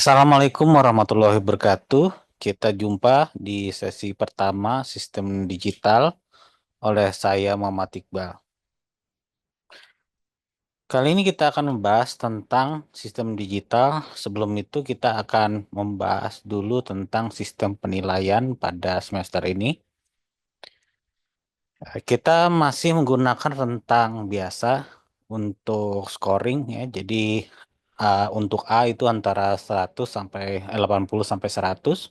Assalamualaikum warahmatullahi wabarakatuh. Kita jumpa di sesi pertama sistem digital oleh saya Muhammad Iqbal. Kali ini kita akan membahas tentang sistem digital. Sebelum itu kita akan membahas dulu tentang sistem penilaian pada semester ini. Kita masih menggunakan rentang biasa untuk scoring ya. Jadi untuk A itu antara 100 sampai 80 sampai 100.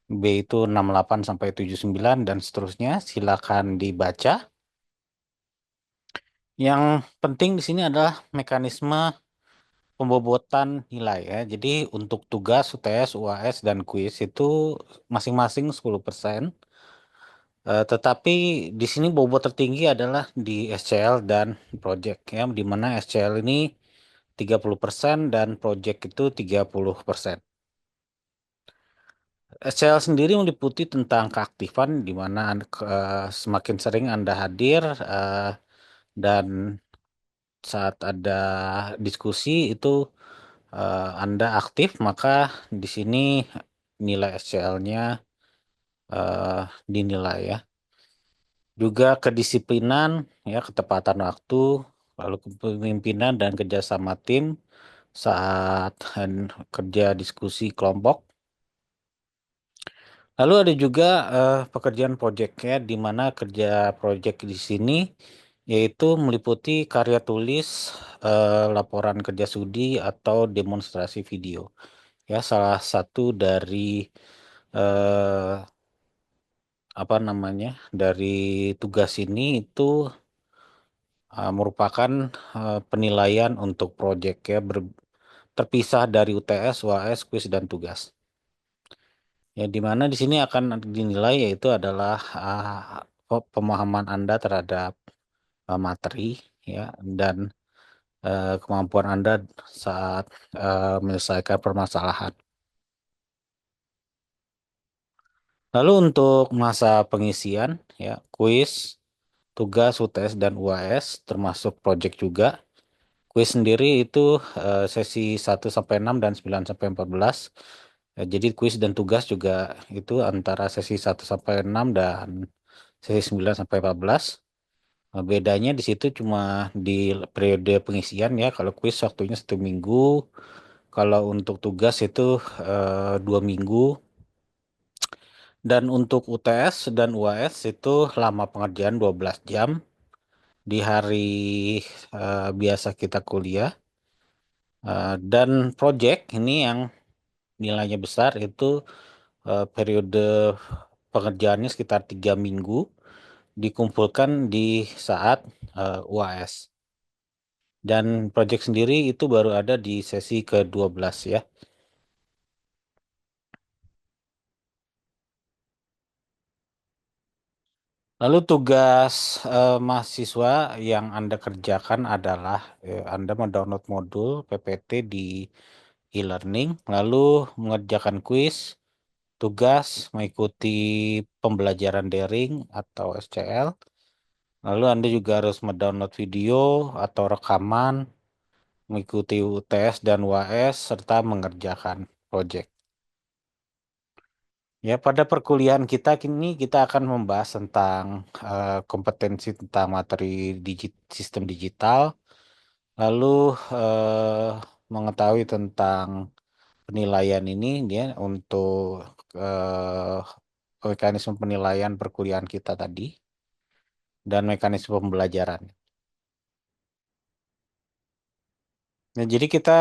B itu 68 sampai 79 dan seterusnya. Silakan dibaca. Yang penting di sini adalah mekanisme pembobotan nilai ya. Jadi untuk tugas UTS, UAS dan kuis itu masing-masing 10%. Tetapi di sini bobot tertinggi adalah di SCL dan project ya, di mana SCL ini 30% dan project itu 30%. SCL sendiri meliputi tentang keaktifan di mana semakin sering Anda hadir dan saat ada diskusi itu Anda aktif, maka di sini nilai SCL-nya dinilai ya. Juga kedisiplinan, ya, ketepatan waktu, lalu kepemimpinan dan kerjasama tim saat kerja diskusi kelompok. Lalu ada juga pekerjaan proyeknya, di mana kerja proyek di sini yaitu meliputi karya tulis, laporan kerja studi atau demonstrasi video. Ya, salah satu dari eh, apa namanya dari tugas ini itu merupakan penilaian untuk proyek ya, terpisah dari UTS, UAS, kuis dan tugas. Ya, di mana di sini akan dinilai yaitu adalah pemahaman Anda terhadap materi ya dan kemampuan Anda saat menyelesaikan permasalahan. Lalu untuk masa pengisian ya, kuis, tugas, UTS dan UAS termasuk project juga. Kuis sendiri itu sesi 1 sampai 6 dan 9 sampai 14. Jadi kuis dan tugas juga itu antara sesi 1 sampai 6 dan sesi 9 sampai 14. Bedanya di situ cuma di periode pengisian ya. Kalau kuis waktunya 1 minggu, kalau untuk tugas itu 2 minggu, dan untuk UTS dan UAS itu lama pengerjaan 12 jam di hari biasa kita kuliah. Dan project ini yang nilainya besar itu periode pengerjaannya sekitar 3 minggu dikumpulkan di saat UAS. Dan project sendiri itu baru ada di sesi ke-12 ya. Lalu tugas mahasiswa yang Anda kerjakan adalah Anda mendownload modul PPT di e-learning, lalu mengerjakan kuis, tugas, mengikuti pembelajaran daring atau SCL, lalu Anda juga harus mendownload video atau rekaman, mengikuti UTS dan UAS, serta mengerjakan proyek. Ya, pada perkuliahan kita kini kita akan membahas tentang kompetensi tentang materi sistem digital, lalu eh, mengetahui tentang penilaian ini dia untuk mekanisme penilaian perkuliahan kita tadi dan mekanisme pembelajaran. Nah, jadi kita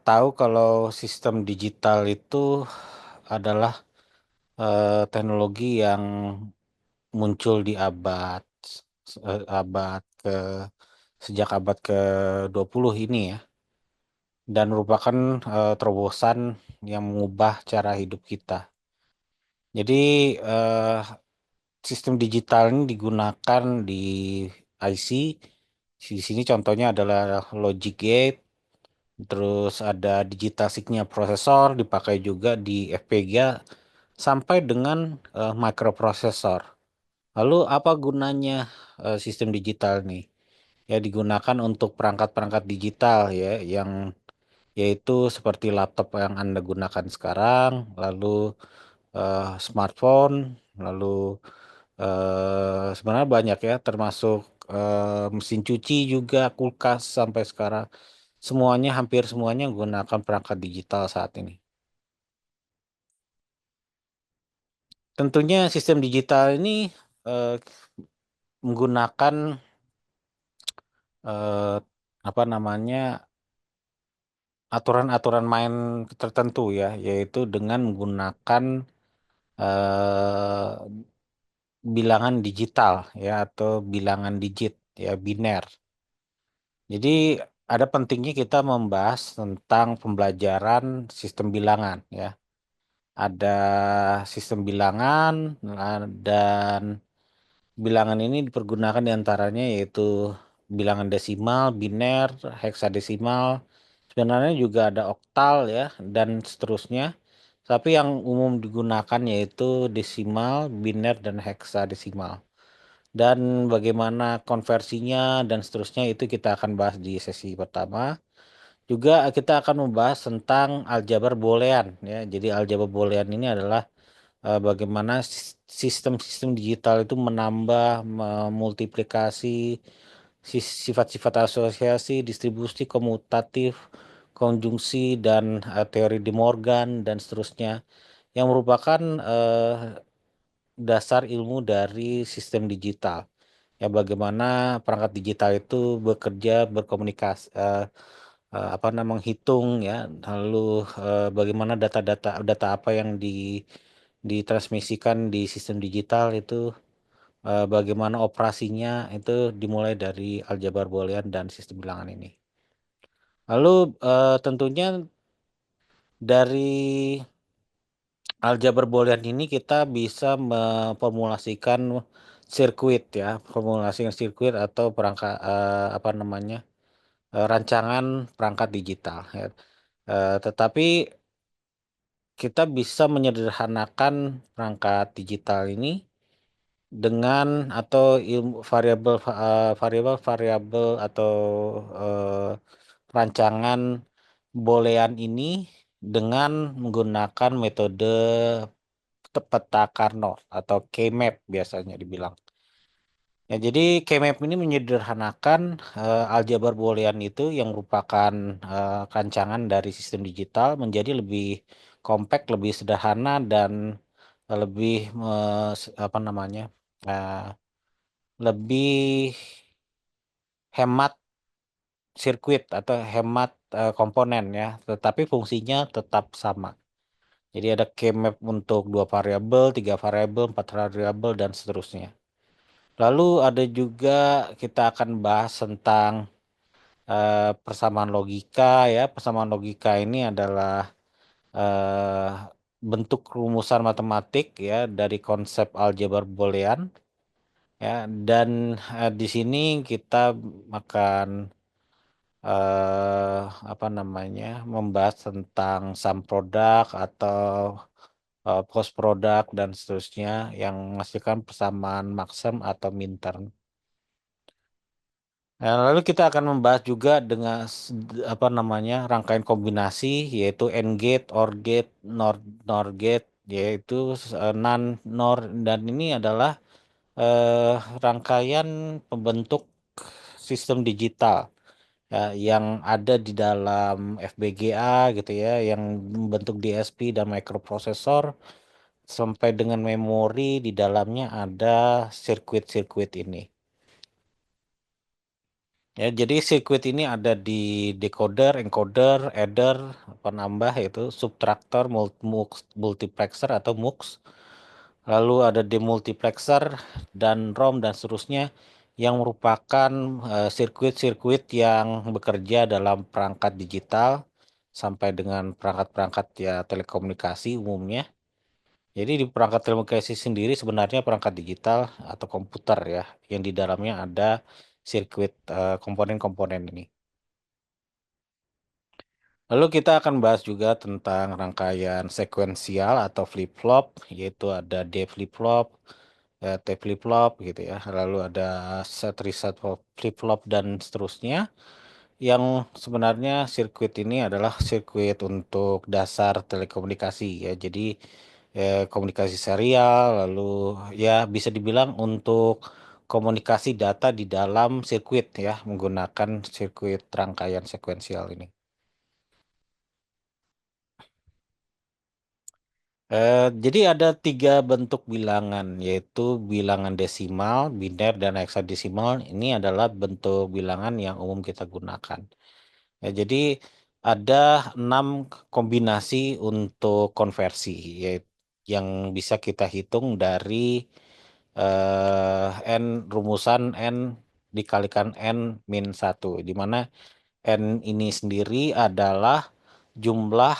tahu kalau sistem digital itu adalah teknologi yang muncul di abad ke sejak abad ke-20 ini ya, dan merupakan terobosan yang mengubah cara hidup kita. Jadi eh, sistem digital ini digunakan di IC. Di sini contohnya adalah logic gate, terus ada digital signal processor dipakai juga di FPGA sampai dengan microprocessor. Lalu apa gunanya sistem digital nih? Ya, digunakan untuk perangkat-perangkat digital ya yang yaitu seperti laptop yang Anda gunakan sekarang, lalu smartphone, lalu sebenarnya banyak ya, termasuk mesin cuci juga, kulkas sampai sekarang. Semuanya, hampir semuanya menggunakan perangkat digital saat ini. Tentunya sistem digital ini eh, menggunakan eh, apa namanya aturan-aturan main tertentu ya, yaitu dengan menggunakan eh, bilangan digital ya atau bilangan digit ya biner. Jadi ada pentingnya kita membahas tentang pembelajaran sistem bilangan ya. Ada sistem bilangan dan bilangan ini dipergunakan diantaranya yaitu bilangan desimal, biner, heksadesimal. Sebenarnya juga ada oktal ya dan seterusnya. Tapi yang umum digunakan yaitu desimal, biner, dan heksadesimal. Dan bagaimana konversinya dan seterusnya itu kita akan bahas di sesi pertama. Juga kita akan membahas tentang aljabar boolean ya. Jadi aljabar boolean ini adalah bagaimana sistem-sistem digital itu menambah, memultiplikasi sifat-sifat asosiasi, distribusi komutatif, konjungsi dan teori De Morgan dan seterusnya yang merupakan dasar ilmu dari sistem digital. Ya, bagaimana perangkat digital itu bekerja, berkomunikasi, apa namanya, menghitung ya, lalu bagaimana data apa yang ditransmisikan di sistem digital itu, bagaimana operasinya itu dimulai dari aljabar boolean dan sistem bilangan ini. Lalu tentunya dari aljabar boolean ini kita bisa memformulasikan sirkuit ya, formulasikan sirkuit atau perangkat apa namanya rancangan perangkat digital ya. Tetapi kita bisa menyederhanakan perangkat digital ini dengan atau ilmu variabel atau eh, rancangan boolean ini dengan menggunakan metode peta Karnaugh atau K-map biasanya dibilang. Ya, jadi K-map ini menyederhanakan aljabar boolean itu yang merupakan rancangan dari sistem digital menjadi lebih kompak, lebih sederhana dan lebih apa namanya eh, lebih hemat sirkuit atau hemat komponen ya, tetapi fungsinya tetap sama. Jadi ada K-map untuk dua variabel, tiga variabel, empat variabel dan seterusnya. Lalu ada juga kita akan bahas tentang persamaan logika ya. Persamaan logika ini adalah eh, bentuk rumusan matematik ya dari konsep aljabar boolean ya. Dan di sini kita akan eh, apa namanya membahas tentang sum product atau post product dan seterusnya yang menghasilkan persamaan maksum atau minterm. Nah, lalu kita akan membahas juga dengan apa namanya rangkaian kombinasi yaitu AND gate, OR gate, NOR gate yaitu NAND, NOR dan ini adalah eh, rangkaian pembentuk sistem digital ya, yang ada di dalam FPGA gitu ya yang membentuk DSP dan microprosesor sampai dengan memori di dalamnya ada sirkuit-sirkuit ini. Ya, jadi sirkuit ini ada di decoder, encoder, adder, penambah yaitu subtractor, multiplexer atau MUX. Lalu ada demultiplexer dan ROM dan seterusnya yang merupakan sirkuit-sirkuit yang bekerja dalam perangkat digital sampai dengan perangkat-perangkat ya telekomunikasi umumnya. Jadi di perangkat telekomunikasi sendiri sebenarnya perangkat digital atau komputer ya, yang di dalamnya ada sirkuit komponen-komponen ini. Lalu kita akan bahas juga tentang rangkaian sekuensial atau flip-flop, yaitu ada D flip-flop, T flip-flop gitu ya. Lalu ada set reset flip-flop dan seterusnya. Yang sebenarnya sirkuit ini adalah sirkuit untuk dasar telekomunikasi ya. Jadi komunikasi serial, lalu ya bisa dibilang untuk komunikasi data di dalam sirkuit ya, menggunakan sirkuit rangkaian sekuensial ini. Jadi ada tiga bentuk bilangan, yaitu bilangan desimal, biner, dan heksadesimal. Ini adalah bentuk bilangan yang umum kita gunakan. Ya, jadi ada 6 kombinasi untuk konversi, yaitu yang bisa kita hitung dari n rumusan n dikalikan n min satu, di mana n ini sendiri adalah jumlah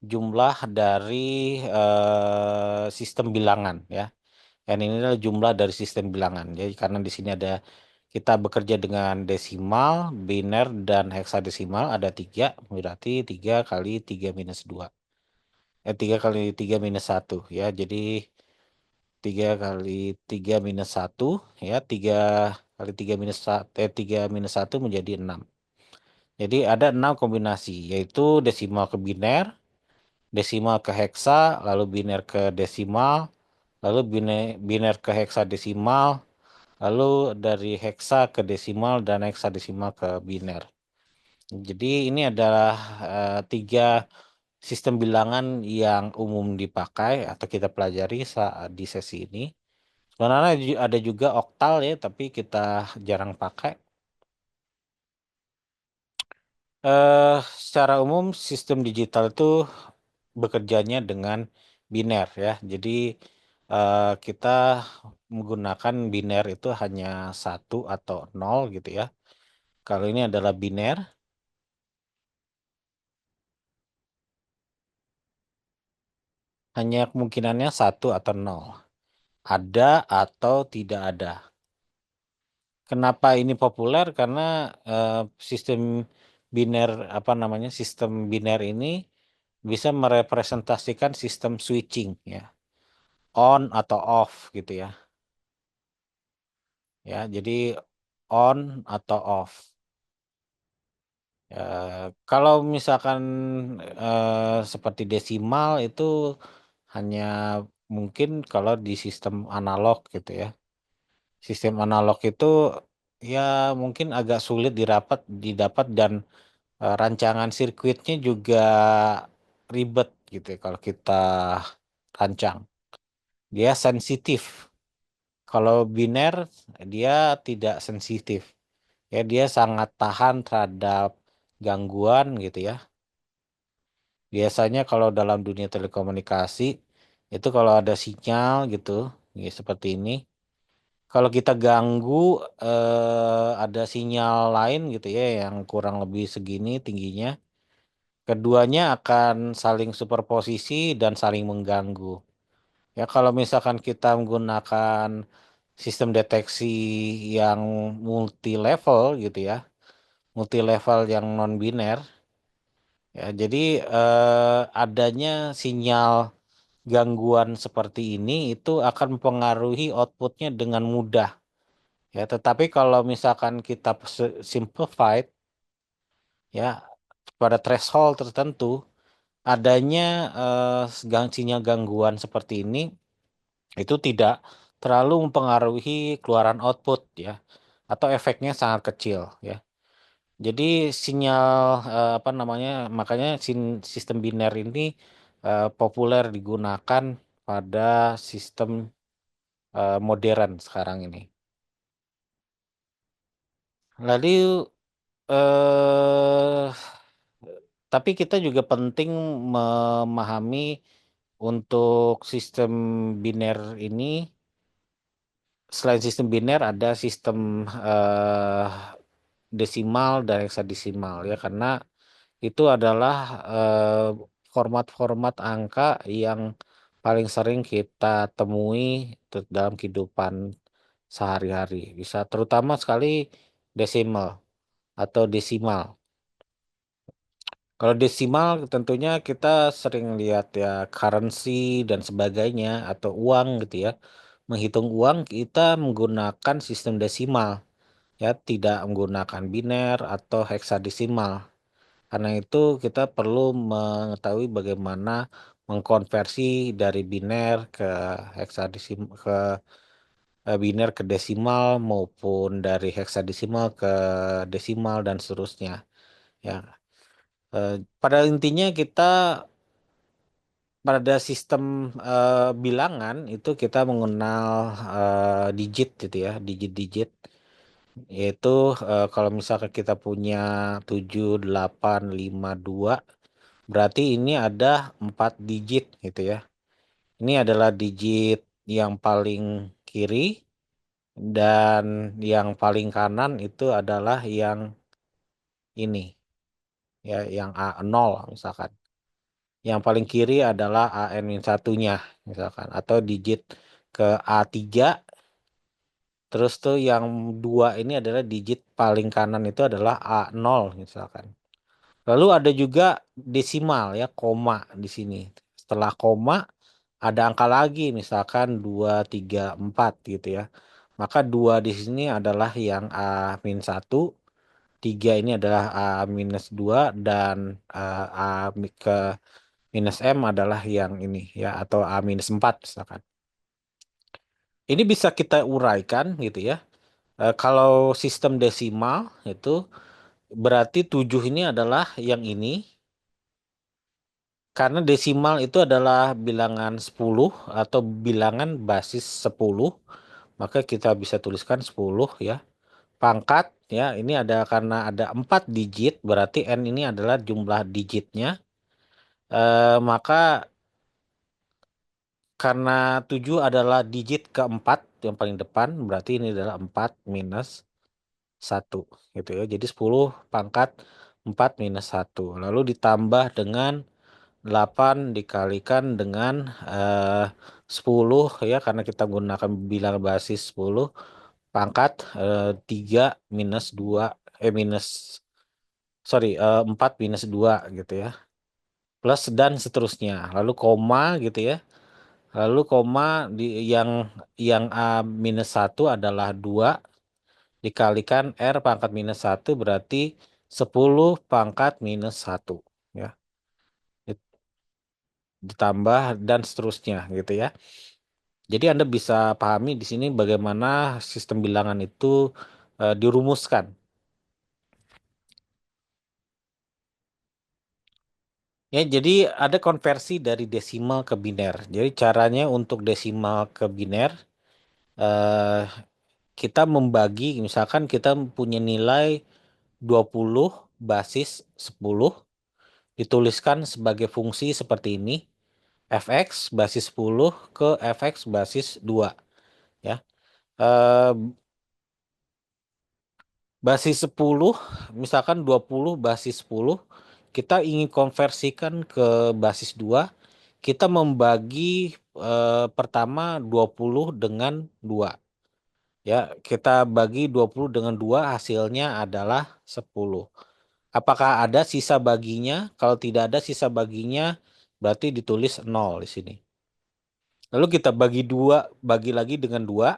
jumlah dari sistem bilangan ya. N ini adalah jumlah dari sistem bilangan. Jadi karena di sini ada kita bekerja dengan desimal, biner, dan heksadesimal ada tiga, berarti 3 kali 3 minus 2. 3 kali 3 minus satu ya. Jadi 3 kali 3 minus satu ya. 3 minus satu menjadi 6. Jadi ada 6 kombinasi, yaitu desimal ke biner, desimal ke heksa, lalu biner ke desimal, lalu biner ke heksadesimal, lalu dari heksa ke desimal dan heksadesimal ke biner. Jadi ini adalah tiga sistem bilangan yang umum dipakai atau kita pelajari saat di sesi ini. Sebenarnya ada juga oktal ya, tapi kita jarang pakai. Eh, Secara umum sistem digital itu bekerjanya dengan biner ya. Jadi kita menggunakan biner itu hanya satu atau nol gitu ya. Kalau ini adalah biner, hanya kemungkinannya satu atau nol. Ada atau tidak ada. Kenapa ini populer? Karena eh, sistem biner apa namanya? Sistem biner ini bisa merepresentasikan sistem switching ya, on atau off gitu ya. Ya, jadi on atau off. Ya, kalau misalkan seperti desimal itu hanya mungkin kalau di sistem analog gitu ya. Sistem analog itu ya mungkin agak sulit didapat dan rancangan sirkuitnya juga ribet gitu ya kalau kita rancang. Dia sensitif. Kalau biner dia tidak sensitif. Ya dia sangat tahan terhadap gangguan gitu ya. Biasanya kalau dalam dunia telekomunikasi itu kalau ada sinyal gitu, ya seperti ini. Kalau kita ganggu ada sinyal lain gitu ya yang kurang lebih segini tingginya, keduanya akan saling superposisi dan saling mengganggu. Ya kalau misalkan kita menggunakan sistem deteksi yang multi level gitu ya, multi level yang non biner, ya jadi adanya sinyal gangguan seperti ini itu akan mempengaruhi outputnya dengan mudah. Ya, tetapi kalau misalkan kita simplified ya pada threshold tertentu, adanya sinyal gangguan seperti ini itu tidak terlalu mempengaruhi keluaran output ya, atau efeknya sangat kecil ya. Jadi sinyal apa namanya, makanya sistem biner ini populer digunakan pada sistem modern sekarang ini. Lalu eh tapi kita juga penting memahami untuk sistem biner ini, selain sistem biner ada sistem eh, desimal dan heksadesimal ya, karena itu adalah eh, format-format angka yang paling sering kita temui dalam kehidupan sehari-hari. Bisa terutama sekali desimal atau desimal. Kalau desimal tentunya kita sering lihat ya currency dan sebagainya atau uang gitu ya. Menghitung uang kita menggunakan sistem desimal. ya, tidak menggunakan biner atau heksadesimal. Karena itu kita perlu mengetahui bagaimana mengkonversi dari biner ke heksadesimal biner ke desimal maupun dari heksadesimal ke desimal dan seterusnya. Ya, pada intinya kita pada sistem bilangan itu kita mengenal digit gitu ya, digit-digit. Yaitu kalau misalkan kita punya 7852, berarti ini ada 4 digit gitu ya. Ini adalah digit yang paling kiri dan yang paling kanan itu adalah yang ini ya, yang A0 misalkan. Yang paling kiri adalah AN-1-nya misalkan, atau digit ke A3. Terus tuh yang dua ini adalah digit paling kanan itu adalah A0 misalkan. Lalu ada juga desimal ya, koma di sini. Setelah koma ada angka lagi misalkan 2, 3, 4 gitu ya. Maka 2 di sini adalah yang A-1, 3 ini adalah A-2, dan A ke minus M adalah yang ini ya, atau A-4 misalkan. Ini bisa kita uraikan gitu ya. Kalau sistem desimal itu berarti 7 ini adalah yang ini. Karena desimal itu adalah bilangan 10 atau bilangan basis 10, maka kita bisa tuliskan 10 ya. Pangkat ya, ini ada karena ada 4 digit, berarti N ini adalah jumlah digitnya. Maka karena 7 adalah digit keempat yang paling depan, berarti ini adalah 4 minus 1 gitu ya. Jadi 10 pangkat 4 minus 1. Lalu ditambah dengan 8 dikalikan dengan 10 ya, karena kita gunakan bilangan basis 10 pangkat 3 minus 2 minus 4 minus 2 gitu ya. Plus dan seterusnya. Lalu koma gitu ya. Lalu koma di yang A minus 1 adalah 2 dikalikan R pangkat minus 1 berarti 10 pangkat minus 1 ya. Ditambah dan seterusnya gitu ya. Jadi Anda bisa pahami di sini bagaimana sistem bilangan itu dirumuskan. Ya, jadi ada konversi dari desimal ke biner. Jadi caranya untuk desimal ke biner, eh, kita membagi, misalkan kita punya nilai 20 basis 10, dituliskan sebagai fungsi seperti ini, fx basis 10 ke fx basis 2. Ya. Eh, Basis 10, misalkan 20 basis 10, kita ingin konversikan ke basis 2, kita membagi pertama 20 dengan 2. Ya, kita bagi 20 dengan 2, hasilnya adalah 10. Apakah ada sisa baginya? Kalau tidak ada sisa baginya, berarti ditulis 0 di sini. Lalu kita bagi 2, bagi lagi dengan 2.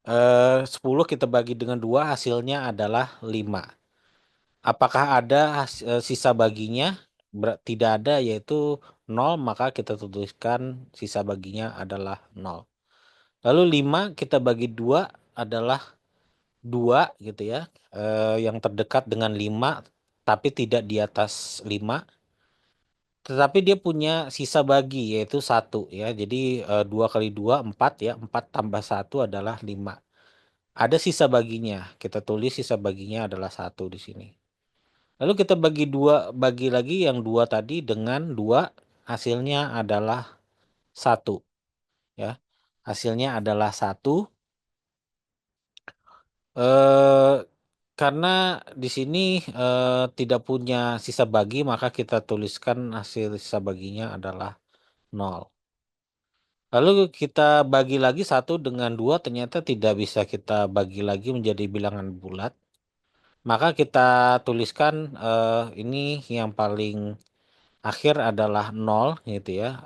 10 kita bagi dengan 2, hasilnya adalah 5. Apakah ada sisa baginya? Tidak ada, yaitu 0, maka kita tuliskan sisa baginya adalah 0. Lalu 5 kita bagi 2 adalah 2 gitu ya. Yang terdekat dengan 5 tapi tidak di atas 5. Tetapi dia punya sisa bagi yaitu 1 ya. Jadi 2 kali 2 4 ya. 4 tambah 1 adalah 5. Ada sisa baginya. Kita tulis sisa baginya adalah 1 di sini. Lalu kita bagi lagi yang 2 tadi dengan 2, hasilnya adalah 1 ya. Hasilnya adalah 1. Eh karena di sini tidak punya sisa bagi, maka kita tuliskan hasil sisa baginya adalah 0. Lalu kita bagi lagi 1 dengan 2, ternyata tidak bisa kita bagi lagi menjadi bilangan bulat. Maka kita tuliskan ini yang paling akhir adalah 0 gitu ya.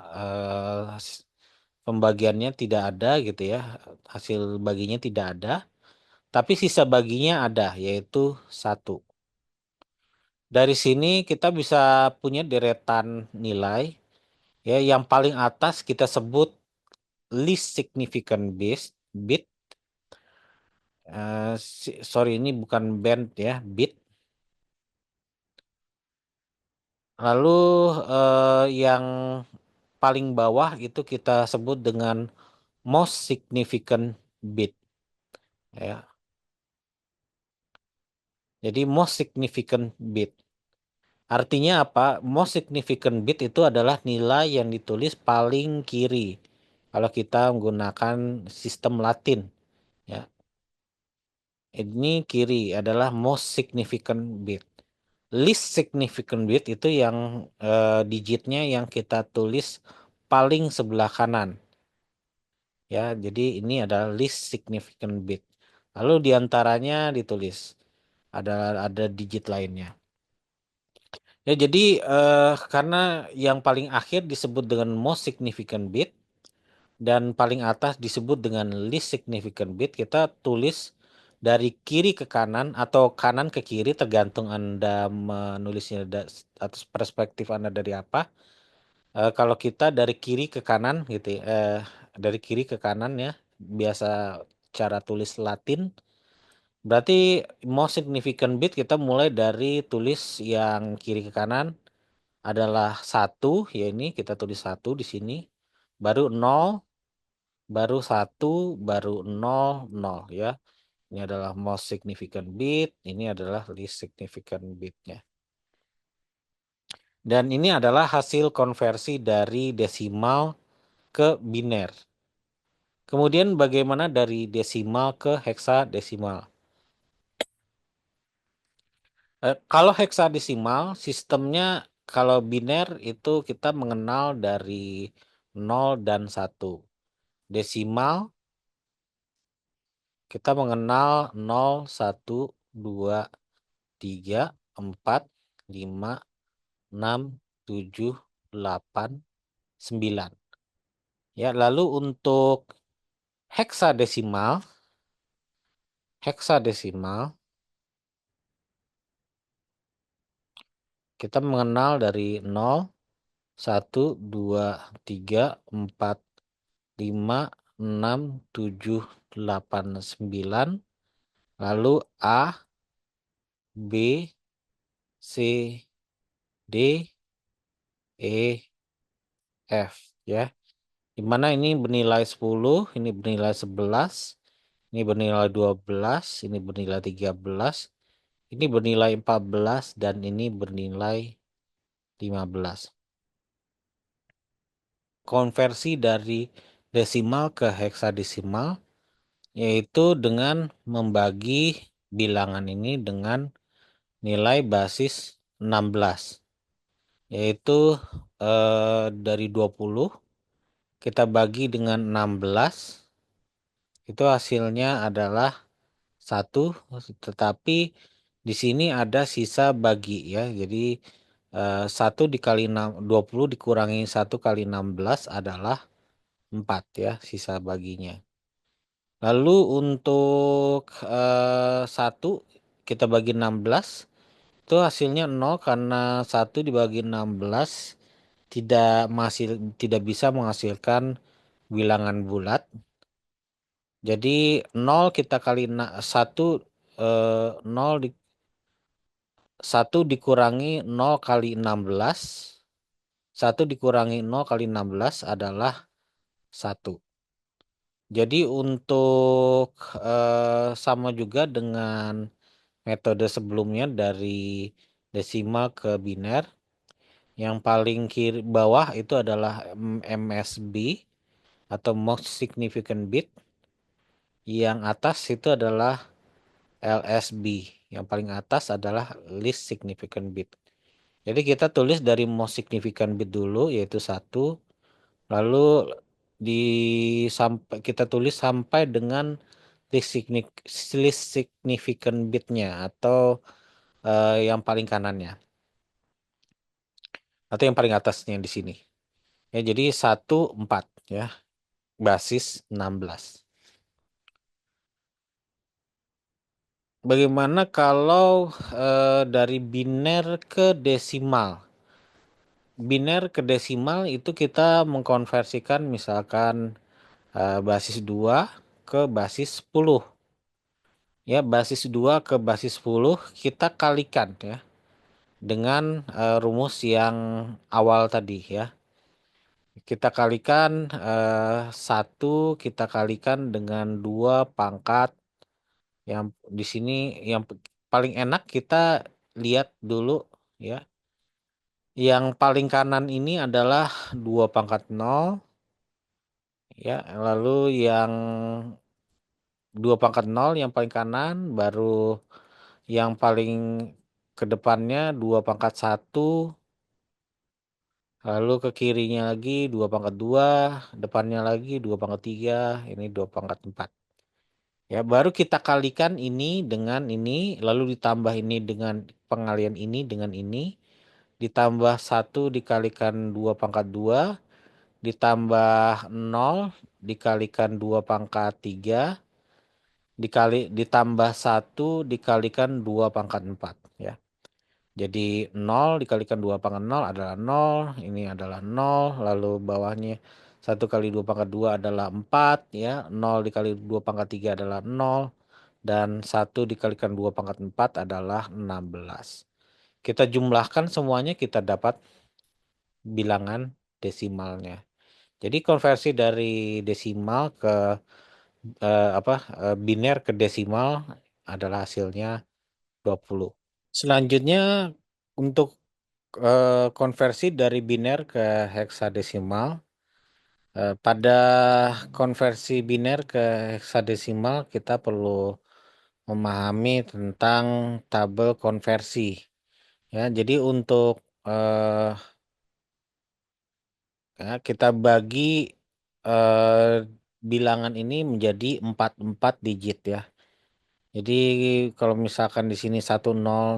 Pembagiannya tidak ada gitu ya. Hasil baginya tidak ada. Tapi sisa baginya ada, yaitu satu. Dari sini kita bisa punya deretan nilai, ya, yang paling atas kita sebut least significant bit. Sorry, ini bukan band ya, bit. Lalu yang paling bawah itu kita sebut dengan most significant bit, ya. Jadi most significant bit. Artinya apa? Most significant bit itu adalah nilai yang ditulis paling kiri. Kalau kita menggunakan sistem Latin, ya. Ini kiri adalah most significant bit. Least significant bit itu yang digitnya yang kita tulis paling sebelah kanan, ya. Jadi ini adalah least significant bit. Lalu diantaranya ditulis ada ada digit lainnya. Ya, jadi karena yang paling akhir disebut dengan most significant bit dan paling atas disebut dengan least significant bit, kita tulis dari kiri ke kanan atau kanan ke kiri tergantung Anda menulisnya atas perspektif Anda dari apa. Kalau kita dari kiri ke kanan gitu ya, dari kiri ke kanan ya, biasa cara tulis Latin. Berarti most significant bit kita mulai dari tulis yang kiri ke kanan adalah satu, ya ini kita tulis satu di sini, baru nol, baru satu, baru nol, nol, ya. Ini adalah most significant bit, ini adalah least significant bitnya. Dan ini adalah hasil konversi dari desimal ke biner. Kemudian bagaimana dari desimal ke heksadesimal? Kalau heksadesimal, sistemnya kalau biner itu kita mengenal dari nol dan satu. Desimal kita mengenal 0, 1, 2, 3, 4, 5, 6, 7, 8, 9. Ya, lalu untuk heksadesimal, heksadesimal kita mengenal dari 0, 1, 2, 3, 4, 5, 6, 7, 8, 9. Lalu A, B, C, D, E, F, ya. Di mana ini bernilai 10, ini bernilai 11, ini bernilai 12, ini bernilai 13, ini bernilai 14, dan ini bernilai 15. Konversi dari desimal ke heksadesimal yaitu dengan membagi bilangan ini dengan nilai basis 16, yaitu dari 20 kita bagi dengan 16, itu hasilnya adalah 1, tetapi di sini ada sisa bagi, ya. Jadi 1 dikali 20 dikurangi 1 kali 16 adalah 4, ya, sisa baginya. Lalu untuk 1 kita bagi 16 itu hasilnya 0 karena 1 dibagi 16 tidak bisa menghasilkan bilangan bulat. Jadi 0 kita kali 1, 0 1 dikurangi 0 kali 16, 1 dikurangi 0 kali 16 adalah 1. Jadi untuk sama juga dengan metode sebelumnya dari desimal ke biner. Yang paling kiri bawah itu adalah MSB atau most significant bit. Yang atas itu adalah LSB. Yang paling atas adalah least significant bit. Jadi kita tulis dari most significant bit dulu, yaitu 1. Lalu di kita tulis sampai dengan least significant bitnya atau yang paling kanannya atau yang paling atasnya di sini. Ya, jadi 1, 4, ya. Basis 16. bagaimana kalau dari biner ke desimal? Biner ke desimal itu kita mengkonversikan misalkan basis 2 ke basis 10. Ya, basis 2 ke basis 10 kita kalikan ya dengan rumus yang awal tadi ya. Kita kalikan 1 kita kalikan dengan 2 pangkat yang di sini yang paling enak kita lihat dulu ya. Yang paling kanan ini adalah 2 pangkat 0 ya, lalu yang 2 pangkat 0 yang paling kanan, baru yang paling ke depannya 2 pangkat 1, lalu ke kirinya lagi 2 pangkat 2, depannya lagi 2 pangkat 3, ini 2 pangkat 4. Ya, baru kita kalikan ini dengan ini, lalu ditambah ini dengan pengalian ini dengan ini, ditambah 1 dikalikan 2 pangkat 2, ditambah 0 dikalikan 2 pangkat 3, ditambah 1 dikalikan 2 pangkat 4 ya. Jadi 0 dikalikan 2 pangkat 0 adalah 0, ini adalah 0, lalu bawahnya 1 kali 2 pangkat 2 adalah 4 ya, 0 dikali 2 pangkat 3 adalah 0, dan 1 dikalikan 2 pangkat 4 adalah 16. Kita jumlahkan semuanya kita dapat bilangan desimalnya. Jadi konversi dari desimal ke biner ke desimal adalah hasilnya 20. Selanjutnya untuk konversi dari biner ke heksadesimal. Pada konversi biner ke heksadesimal kita perlu memahami tentang tabel konversi. Ya, jadi untuk eh, ya, kita bagi bilangan ini menjadi 4 digit ya. Jadi kalau misalkan di sini 10100,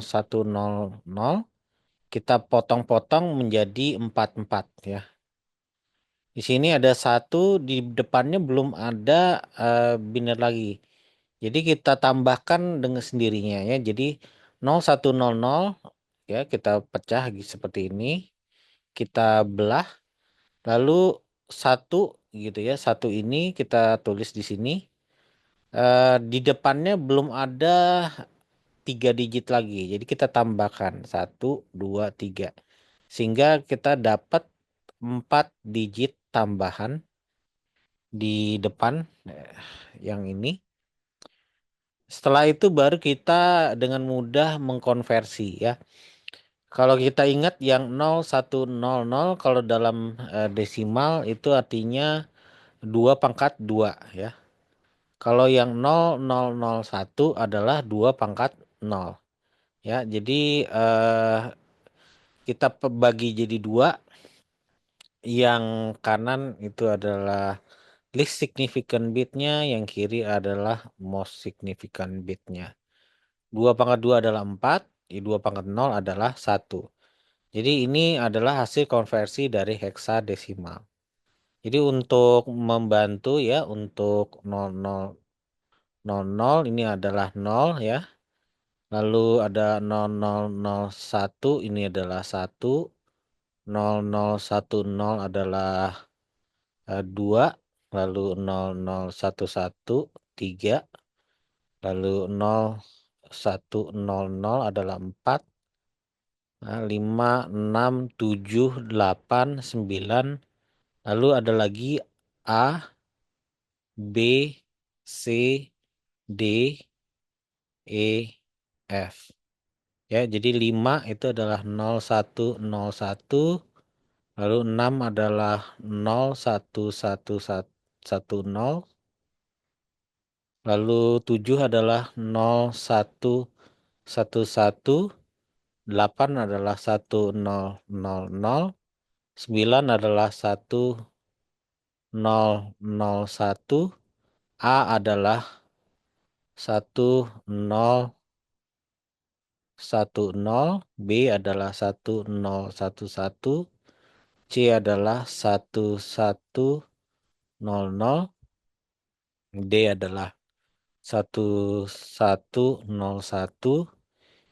kita potong-potong menjadi 44 ya. Di sini ada 1, di depannya belum ada biner lagi. Jadi kita tambahkan dengan sendirinya ya. Jadi 0100 ya kita pecah seperti ini. Kita belah, lalu 1 gitu ya. 1 ini kita tulis di sini. Di depannya belum ada 3 digit lagi. Jadi kita tambahkan 1, 2, 3. Sehingga kita dapat 4 digit tambahan di depan yang ini. Setelah itu baru kita dengan mudah mengkonversi ya. Kalau kita ingat yang 0100 kalau dalam desimal itu artinya 2 pangkat 2 ya. Kalau yang 0001 adalah 2 pangkat 0 ya. Jadi kita bagi jadi 2. Yang kanan itu adalah least significant bitnya, yang kiri adalah most significant bitnya. 2 pangkat 2 adalah 4, 2 pangkat 0 adalah 1. Jadi ini adalah hasil konversi dari heksadesimal. Jadi untuk membantu ya, untuk 0000 ini adalah 0 ya. Lalu ada 0001 ini adalah 1. 0010 adalah 2, lalu 0011 3, lalu 0100 adalah 4, 5, 6, 7, 8, 9, lalu ada lagi A, B, C, D, E, F. Ya, jadi 5 itu adalah 0101, lalu 6 adalah 01110, lalu 7 adalah 0111, 8 adalah 1000, 9 adalah 1001, A adalah 1010, B adalah 1011, C adalah 1100, D adalah 1101,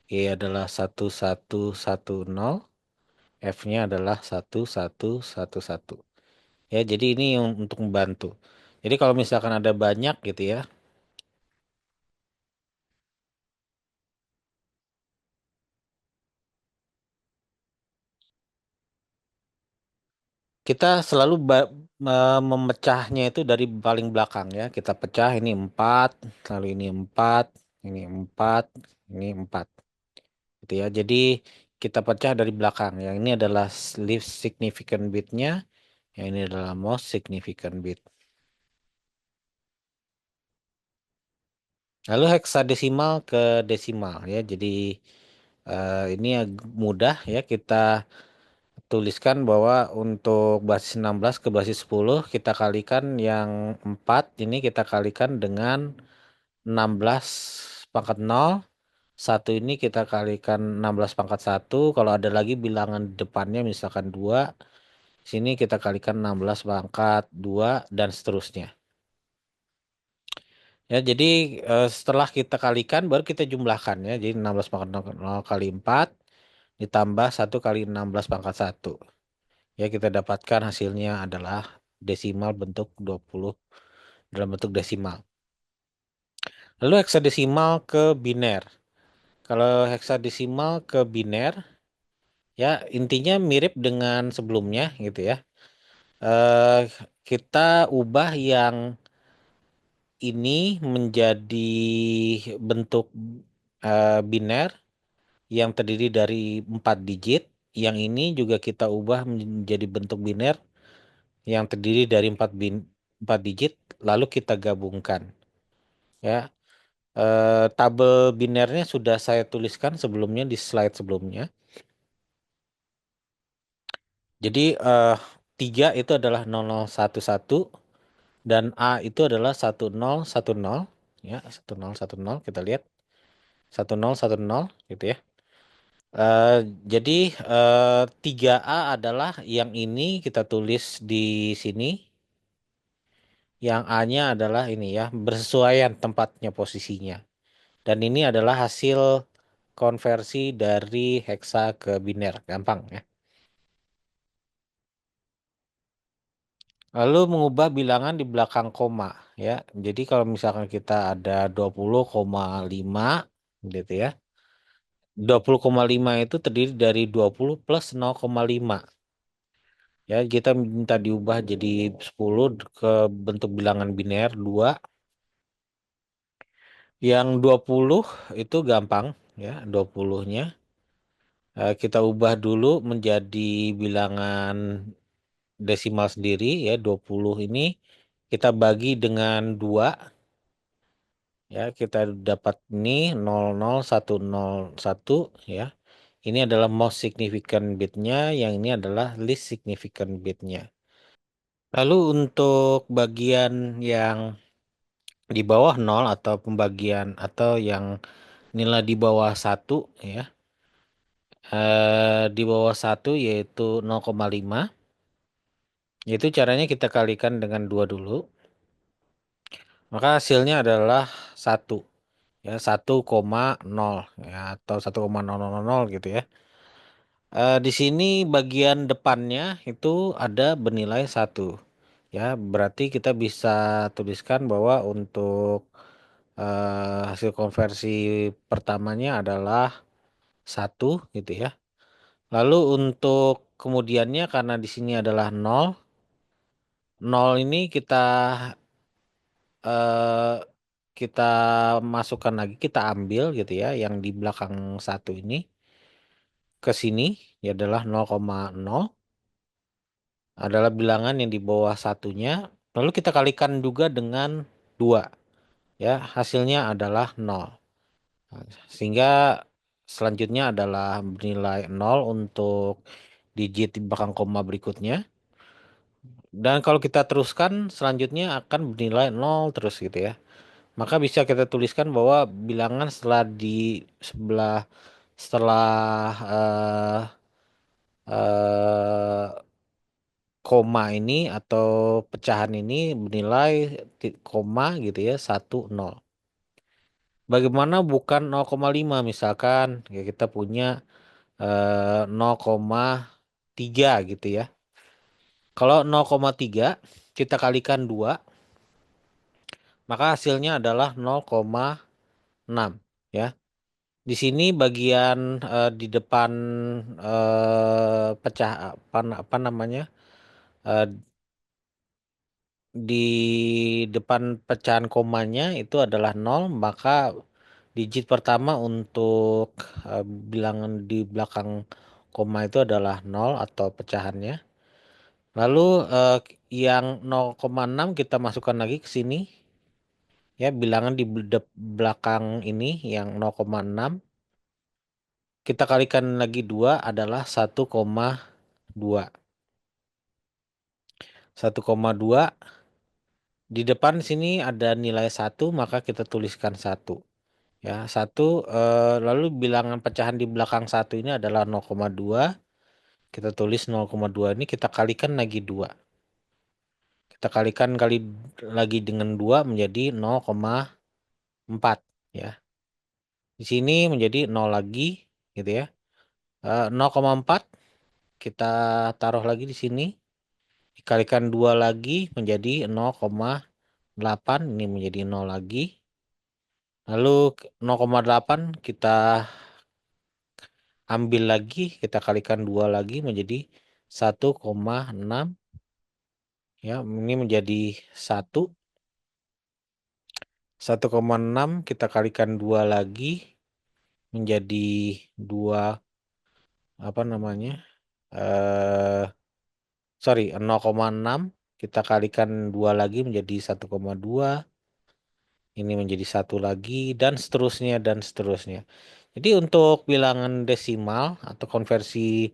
Y adalah 1110, F-nya adalah 1111. Ya, jadi ini yang untuk membantu. Jadi kalau misalkan ada banyak gitu ya, kita selalu memecahnya itu dari paling belakang ya. Kita pecah ini 4, lalu ini 4, ini 4, ini 4. Gitu ya. Jadi kita pecah dari belakang. Yang ini adalah least significant bitnya, yang ini adalah most significant bit. Lalu heksadesimal ke desimal ya. Jadi ini mudah ya, kita tuliskan bahwa untuk basis 16 ke basis 10 kita kalikan yang 4 ini kita kalikan dengan 16 pangkat 0. Satu ini kita kalikan 16 pangkat 1. Kalau ada lagi bilangan di depannya misalkan 2, sini kita kalikan 16 pangkat 2 dan seterusnya. Ya, jadi setelah kita kalikan baru kita jumlahkan ya. Jadi 16 pangkat 0 kali 4 ditambah 1 kali 16 pangkat 1. Ya, kita dapatkan hasilnya adalah desimal bentuk 20 dalam bentuk desimal. Lalu heksadesimal ke biner. Kalau heksadesimal ke biner, ya intinya mirip dengan sebelumnya gitu ya. Eh, kita ubah yang ini menjadi bentuk biner yang terdiri dari 4 digit. Yang ini juga kita ubah menjadi bentuk biner yang terdiri dari 4 digit, lalu kita gabungkan. Ya, tabel binernya sudah saya tuliskan sebelumnya di slide sebelumnya. Jadi 3 itu adalah 0011 dan A itu adalah 1010 ya, 1010 kita lihat 1010 gitu ya. Eh, jadi 3A adalah yang ini kita tulis di sini. Yang A-nya adalah ini ya, bersesuaian tempatnya posisinya. Dan ini adalah hasil konversi dari heksa ke biner, gampang ya. Lalu mengubah bilangan di belakang koma ya. Jadi kalau misalkan kita ada 20,5 gitu ya. 20,5 itu terdiri dari 20 plus 0,5. Ya, kita minta diubah jadi 10 ke bentuk bilangan biner 2. Yang 20 itu gampang ya, 20-nya. Kita ubah dulu menjadi bilangan desimal sendiri ya, 20 ini kita bagi dengan 2 ya, kita dapat ini 00101 ya. Ini adalah most significant bitnya, yang ini adalah least significant bitnya. Lalu untuk bagian yang di bawah 0 atau pembagian atau yang nilai di bawah 1 ya. Di bawah 1 yaitu 0,5. Itu caranya kita kalikan dengan 2 dulu. Maka hasilnya adalah 1 ya, 1,0 ya, atau 1,0000 gitu ya. Di sini bagian depannya itu ada bernilai 1 ya, berarti kita bisa tuliskan bahwa untuk hasil konversi pertamanya adalah 1 gitu ya. Lalu untuk kemudiannya karena di sini adalah 0, 0 ini eh, kita masukkan lagi, kita ambil gitu ya, yang di belakang 1 ini ke sini ya adalah 0,0 adalah bilangan yang di bawah satunya. Lalu kita kalikan juga dengan 2 ya, hasilnya adalah 0. Nah, sehingga selanjutnya adalah bernilai 0 untuk digit di belakang koma berikutnya. Dan kalau kita teruskan selanjutnya akan bernilai 0 terus gitu ya. Maka bisa kita tuliskan bahwa bilangan setelah eh, koma ini atau pecahan ini bernilai koma gitu ya 1 0. bagaimana bukan 0,5 misalkan ya kita punya 0,3 gitu ya. Kalau 0,3 kita kalikan 2 maka hasilnya adalah 0,6 ya. Di sini bagian di depan pecah apa namanya? eh, di depan pecahan komanya itu adalah nol, maka digit pertama untuk bilangan di belakang koma itu adalah nol atau pecahannya. Lalu yang 0,6 kita masukkan lagi ke sini ya, bilangan di belakang ini yang 0,6 kita kalikan lagi 2 adalah 1,2. 1,2 di depan sini ada nilai satu maka kita tuliskan satu. Ya, satu lalu bilangan pecahan di belakang satu ini adalah 0,2. Kita tulis 0,2 ini kita kalikan lagi 2. Kita kalikan kali lagi dengan 2 menjadi 0,4 ya. Di sini menjadi 0 lagi gitu ya. 0,4 kita taruh lagi di sini. Dikalikan 2 lagi menjadi 0,8. Ini menjadi 0 lagi. Lalu 0,8 kita ambil lagi, kita kalikan 2 lagi menjadi 1,6 ya, ini menjadi 1. 1,6 kita kalikan 2 lagi menjadi 2 apa namanya? Eh sorry, 0,6 kita kalikan 2 lagi menjadi 1,2. Ini menjadi satu lagi dan seterusnya dan seterusnya. Jadi untuk bilangan desimal atau konversi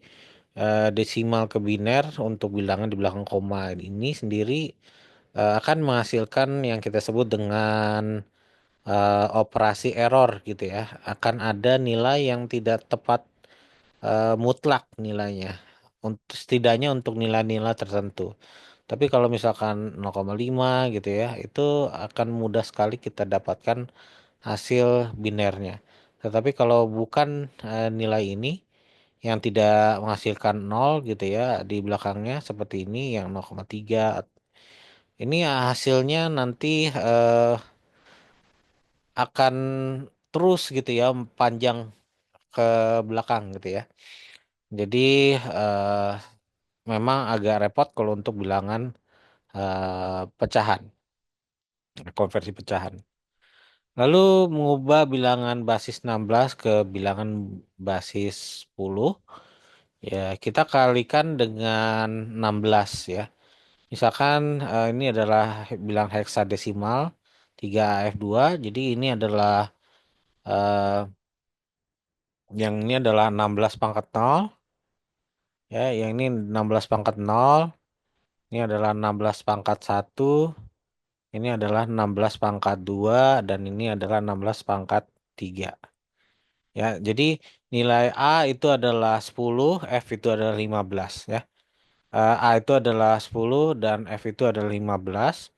desimal ke biner untuk bilangan di belakang koma ini sendiri akan menghasilkan yang kita sebut dengan operasi error gitu ya. Akan ada nilai yang tidak tepat mutlak nilainya. Untuk setidaknya untuk nilai-nilai tertentu. Tapi kalau misalkan 0,5 gitu ya, itu akan mudah sekali kita dapatkan hasil binernya. Tetapi kalau bukan nilai ini yang tidak menghasilkan nol gitu ya di belakangnya seperti ini yang 0,3 ini hasilnya nanti akan terus gitu ya panjang ke belakang gitu ya. Jadi eh, memang agak repot kalau untuk bilangan pecahan, konversi pecahan. Lalu mengubah bilangan basis 16 ke bilangan basis 10, ya kita kalikan dengan 16 ya. Misalkan ini adalah bilang heksadesimal 3AF2, jadi ini adalah eh, yang ini adalah 16 pangkat 0, ya, yang ini 16 pangkat 0, ini adalah 16 pangkat 1, ini adalah 16 pangkat 2, dan ini adalah 16 pangkat 3. Ya, jadi nilai A itu adalah 10, F itu adalah 15 ya. A itu adalah 10 dan F itu adalah 15.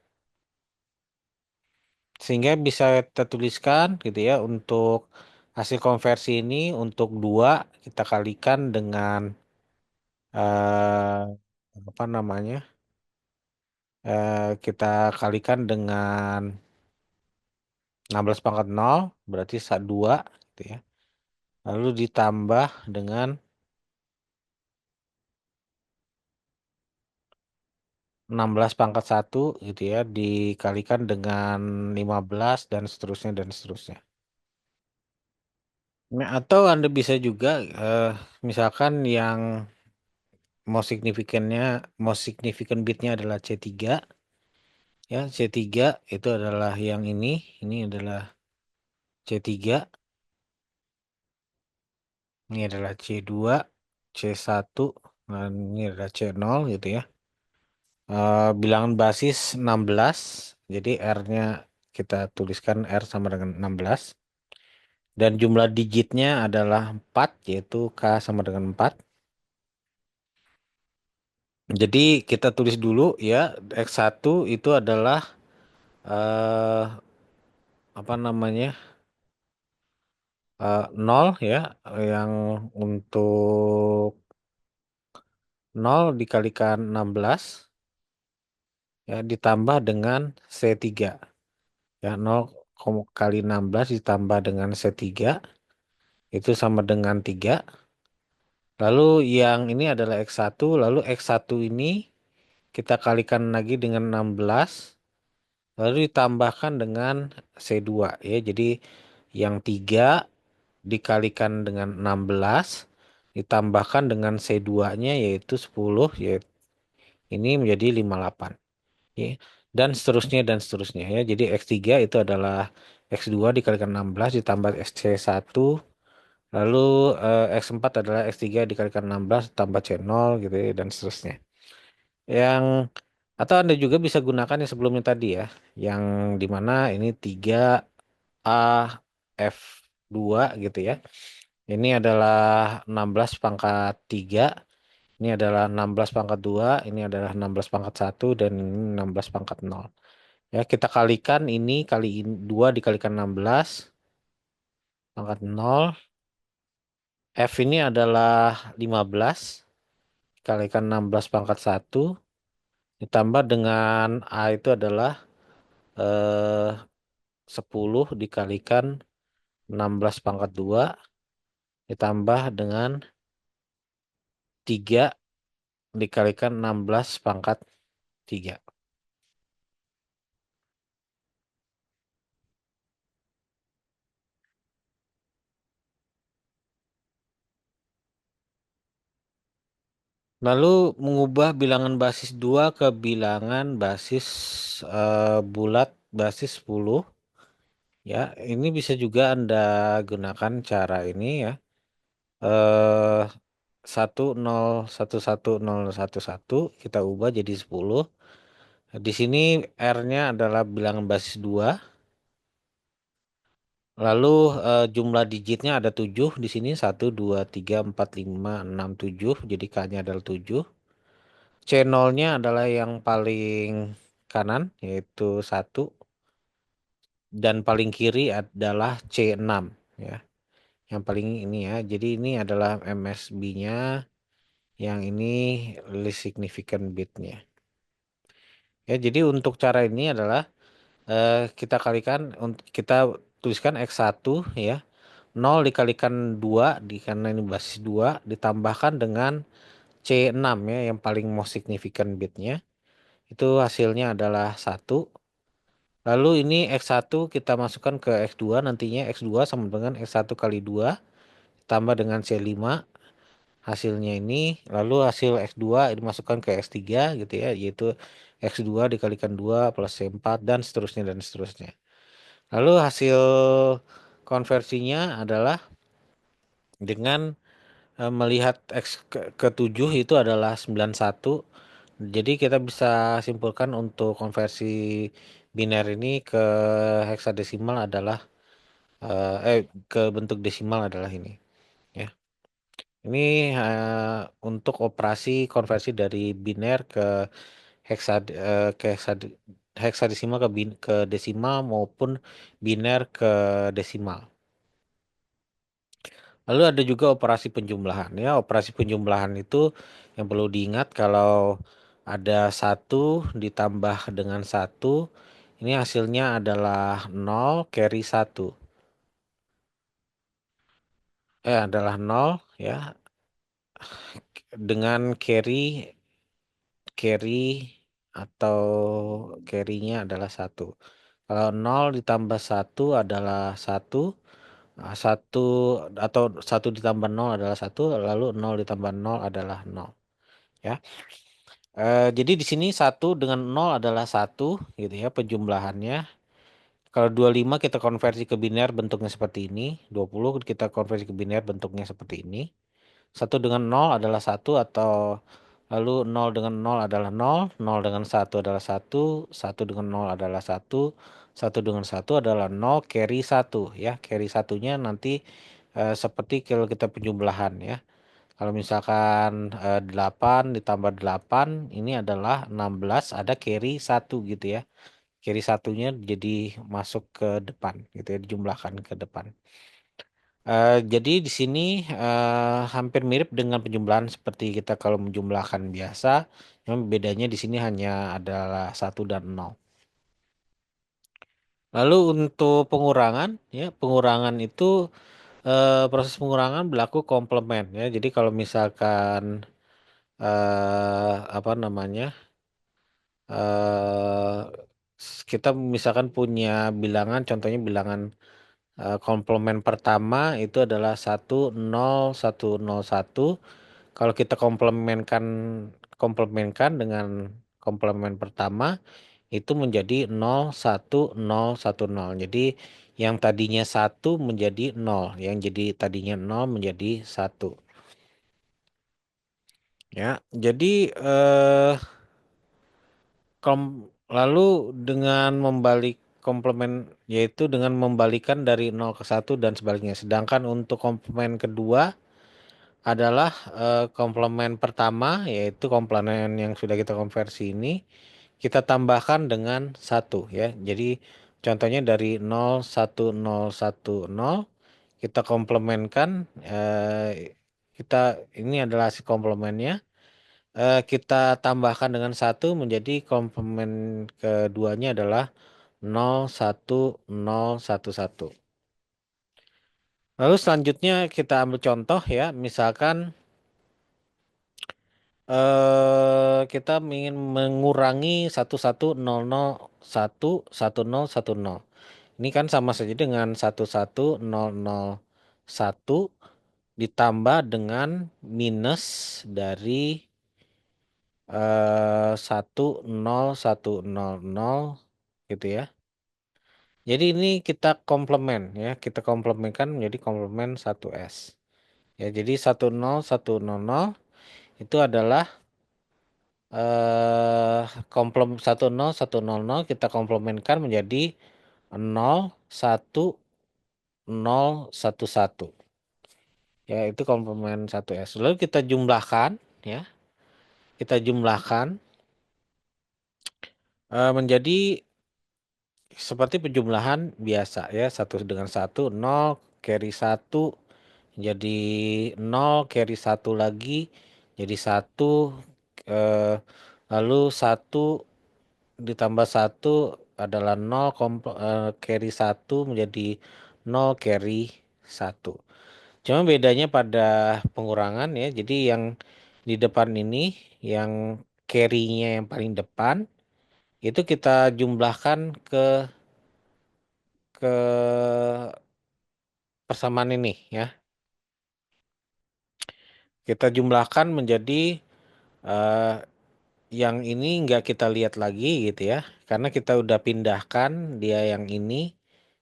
Sehingga bisa kita tuliskan gitu ya untuk hasil konversi ini untuk 2 kita kalikan dengan apa namanya? Kita kalikan dengan 16 pangkat 0 berarti 2 gitu ya. Lalu ditambah dengan 16 pangkat 1 gitu ya dikalikan dengan 15 dan seterusnya dan seterusnya. Nah, atau Anda bisa juga misalkan yang most significant bitnya adalah C3 ya, C3 itu adalah yang ini adalah C3, ini adalah C2, C1, dan ini adalah C0 gitu ya. Bilangan basis 16, jadi R-nya kita tuliskan R sama dengan 16. Dan jumlah digitnya adalah 4, yaitu K sama dengan 4. Jadi kita tulis dulu ya, X1 itu adalah apa namanya? Nol ya, yang untuk nol dikalikan 16 ya ditambah dengan C3 ya, nol kali 16 ditambah dengan C3 itu sama dengan 3. Lalu yang ini adalah X1, lalu X1 ini kita kalikan lagi dengan 16, lalu ditambahkan dengan C2 ya. Jadi yang 3 dikalikan dengan 16 ditambahkan dengan C2-nya yaitu 10, yaitu ini menjadi 58 ya. Dan seterusnya dan seterusnya ya. Jadi X3 itu adalah X2 dikalikan 16 ditambah C1, lalu X4 adalah X3 dikalikan 16 tambah C0 gitu ya, dan seterusnya. Yang atau Anda juga bisa gunakan yang sebelumnya tadi ya, yang dimana ini 3A F2 gitu ya. Ini adalah 16 pangkat 3, ini adalah 16 pangkat 2, ini adalah 16 pangkat 1, dan ini 16 pangkat 0. Ya, kita kalikan ini kali 2 dikalikan 16 pangkat 0. F ini adalah 15 dikalikan 16 pangkat 1 ditambah dengan A itu adalah eh, 10 dikalikan 16 pangkat 2 ditambah dengan 3 dikalikan 16 pangkat 3. Lalu mengubah bilangan basis 2 ke bilangan basis bulat basis 10 ya. Ini bisa juga Anda gunakan cara ini ya. Eh 10111011 kita ubah jadi 10. Di sini R-nya adalah bilangan basis 2. Lalu jumlah digitnya ada 7 di sini, 1 2 3 4 5 6 7. Jadi K-nya adalah 7. C0-nya adalah yang paling kanan yaitu 1, dan paling kiri adalah C6 ya. Yang paling ini ya. Jadi ini adalah MSB-nya, yang ini least significant bit-nya. Ya, jadi untuk cara ini adalah kita kalikan, kita tuliskan X1 ya. 0 dikalikan 2 karena ini basis 2 ditambahkan dengan C6 ya, yang paling most significant bitnya. Itu hasilnya adalah 1. Lalu ini X1 kita masukkan ke X2, nantinya X2 sama dengan X1 kali 2 tambah dengan C5 hasilnya ini. Lalu hasil X2 dimasukkan ke X3 gitu ya, yaitu X2 dikalikan 2 plus C4 dan seterusnya dan seterusnya. Lalu hasil konversinya adalah dengan melihat X ke 7 itu adalah 91. Jadi kita bisa simpulkan untuk konversi biner ini ke heksadesimal adalah ke bentuk desimal adalah ini ya. Ini untuk operasi konversi dari biner ke heksadesimal ke desimal maupun biner ke desimal. Lalu ada juga operasi penjumlahan ya. Operasi penjumlahan itu yang perlu diingat, kalau ada 1 ditambah dengan 1, ini hasilnya adalah 0 carry 1. Adalah 0 ya, dengan carry atau carry-nya adalah 1. Kalau 0 ditambah 1 adalah 1. 1 atau 1 ditambah 0 adalah 1, lalu 0 ditambah 0 adalah 0 ya. Jadi di sini 1 dengan 0 adalah 1 gitu ya penjumlahannya. Kalau 25 kita konversi ke biner bentuknya seperti ini. 20 kita konversi ke biner bentuknya seperti ini. 1 dengan 0 adalah 1, atau lalu 0 dengan 0 adalah 0, 0 dengan 1 adalah 1, 1 dengan 0 adalah 1, 1 dengan 1 adalah 0 carry 1 ya. Carry satunya nanti seperti kalau kita penjumlahan ya. Kalau misalkan 8 ditambah 8 ini adalah 16, ada carry 1 gitu ya. Carry satunya jadi masuk ke depan gitu ya, dijumlahkan ke depan. Jadi di sini hampir mirip dengan penjumlahan seperti kita kalau menjumlahkan biasa. Cuma bedanya di sini hanya adalah satu dan nol. Lalu untuk pengurangan, ya pengurangan itu proses pengurangan berlaku komplement ya. Jadi kalau misalkan apa namanya eh kita misalkan punya bilangan, contohnya bilangan komplement pertama itu adalah 1 0 1 0 1. Kalau kita komplementkan dengan komplement pertama itu menjadi 0 1 0 1 0. Jadi yang tadinya satu menjadi nol, yang jadi tadinya nol menjadi satu. Ya, jadi lalu dengan membalik komplement yaitu dengan membalikan dari nol ke satu dan sebaliknya. Sedangkan untuk komplement kedua adalah komplement pertama yaitu komplement yang sudah kita konversi ini kita tambahkan dengan satu ya. Jadi contohnya dari 0 1 0 1 0 kita komplementkan kita ini adalah si komplementnya. Kita tambahkan dengan satu menjadi komplement keduanya adalah 0 1 0 1 1. Lalu selanjutnya kita ambil contoh ya, misalkan kita ingin mengurangi 1 1 0 0 1 1 0 1 0. Ini kan sama saja dengan 1 1 0 0 1 ditambah dengan minus dari 1 0 1 0 0 gitu ya. Jadi ini kita komplement ya, kita komplementkan menjadi komplement 1S. Ya, jadi 1 0 1 0 0 itu adalah komplement 1 0 1 0 0 kita komplementkan menjadi 0 1 0 1 1. Ya, itu komplement 1S. Lalu kita jumlahkan ya. Kita jumlahkan menjadi seperti penjumlahan biasa ya. Satu dengan satu, nol carry satu jadi nol carry satu lagi jadi satu, eh, lalu satu ditambah satu adalah nol, carry satu menjadi nol carry satu. Cuma bedanya pada pengurangan ya. Jadi yang di depan ini yang carry-nya yang paling depan itu kita jumlahkan ke persamaan ini ya. Kita jumlahkan menjadi eh, yang ini nggak kita lihat lagi gitu ya. Karena kita udah pindahkan dia yang ini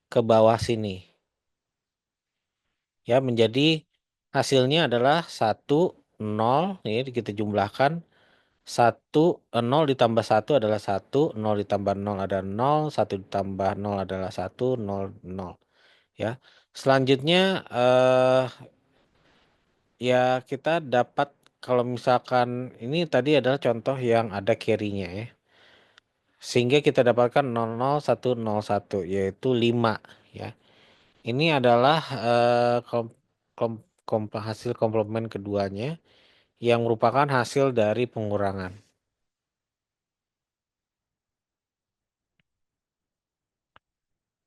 ke bawah sini. Ya, menjadi hasilnya adalah satu nol ini kita jumlahkan satu 0 ditambah satu adalah satu, nol ditambah nol ada nol, satu ditambah nol adalah satu, nol nol ya. Selanjutnya ya kita dapat kalau misalkan ini tadi adalah contoh yang ada carry-nya ya. Sehingga kita dapatkan 0 0 1 0 1 yaitu 5 ya. Ini adalah hasil komplement keduanya yang merupakan hasil dari pengurangan.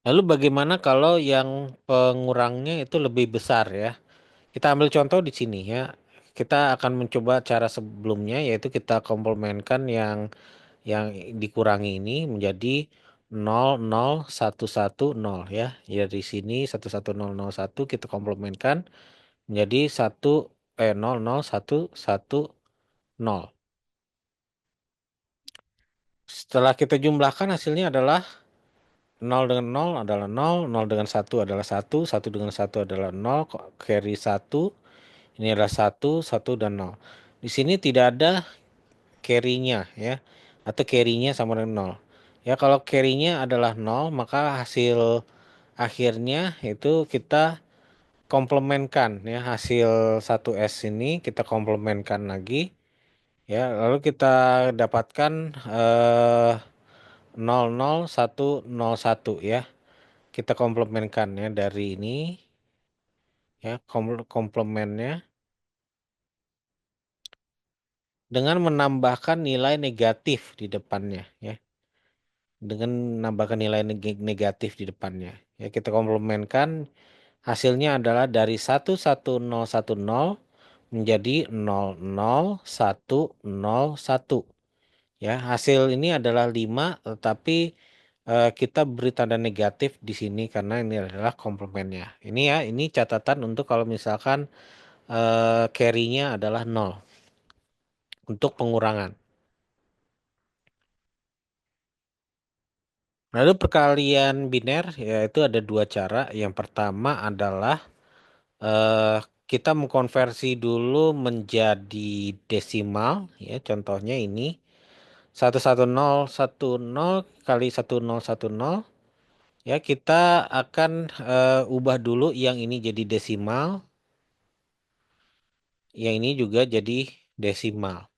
Lalu bagaimana kalau yang pengurangnya itu lebih besar ya? Kita ambil contoh di sini ya. Kita akan mencoba cara sebelumnya yaitu kita komplementkan yang dikurangi ini menjadi 0 0 1 1 0 ya. Ya di sini 1 1 0 0 1 kita komplementkan menjadi 0 0 1 1 0. Setelah kita jumlahkan hasilnya adalah nol dengan nol adalah nol, nol dengan satu adalah satu, satu dengan satu adalah nol, carry satu, ini adalah satu, satu dan nol. Di sini tidak ada carry-nya ya, atau carry-nya sama dengan nol. Ya kalau carry-nya adalah nol, maka hasil akhirnya itu kita komplementkan ya, hasil satu s ini kita komplementkan lagi ya, lalu kita dapatkan 0 0 1 0 1 ya. Kita komplementkan ya dari ini ya komplemennya dengan menambahkan nilai negatif di depannya ya. Dengan menambahkan nilai negatif di depannya. Ya, kita komplemenkan hasilnya adalah dari 11010 menjadi 00101. Ya, hasil ini adalah 5 tetapi kita beri tanda negatif di sini karena ini adalah komplemennya. Ini ya, ini catatan untuk kalau misalkan carry-nya adalah 0 untuk pengurangan. Lalu perkalian biner yaitu ada dua cara. Yang pertama adalah eh, kita mengkonversi dulu menjadi desimal ya. Contohnya ini 11010 kali 1010 ya kita akan ubah dulu yang ini jadi desimal, yang ini juga jadi desimal.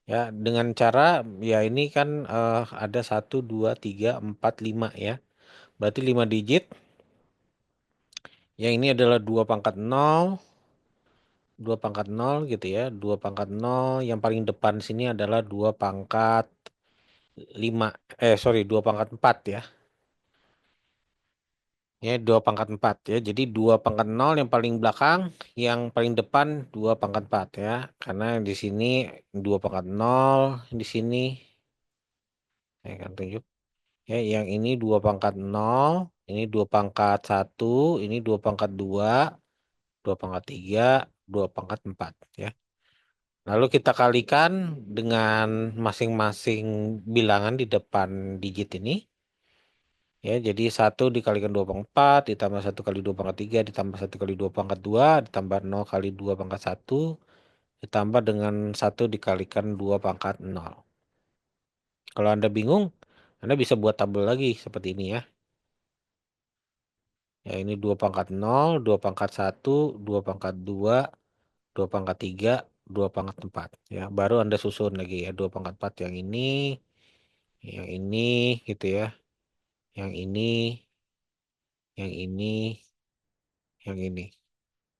Ya, dengan cara ya ini kan ada 1 2 3 4 5 ya. Berarti 5 digit. Yang ini adalah 2 pangkat 0, 2 pangkat 0 gitu ya. 2 pangkat 0, yang paling depan sini adalah 2 pangkat 5. Sorry, 2 pangkat 4 ya. Ya, 2 pangkat 4 ya. Jadi 2 pangkat 0 yang paling belakang, yang paling depan 2 pangkat 4 ya. Karena di sini 2 pangkat 0 di sini. Saya akan tunjuk. Ya, yang ini 2 pangkat 0, ini 2 pangkat 1, ini 2 pangkat 2, 2 pangkat 3, 2 pangkat 4 ya. Lalu kita kalikan dengan masing-masing bilangan di depan digit ini. Ya, jadi 1 dikalikan 2 pangkat 4, ditambah 1 kali 2 pangkat 3, ditambah 1 kali 2 pangkat 2, ditambah 0 kali 2 pangkat 1, ditambah dengan 1 dikalikan 2 pangkat 0. Kalau Anda bingung, Anda bisa buat tabel lagi seperti ini ya. Ya, ini 2 pangkat 0, 2 pangkat 1, 2 pangkat 2, 2 pangkat 3, 2 pangkat 4 ya. Baru Anda susun lagi ya 2 pangkat 4 yang ini gitu ya. Yang ini, yang ini, yang ini.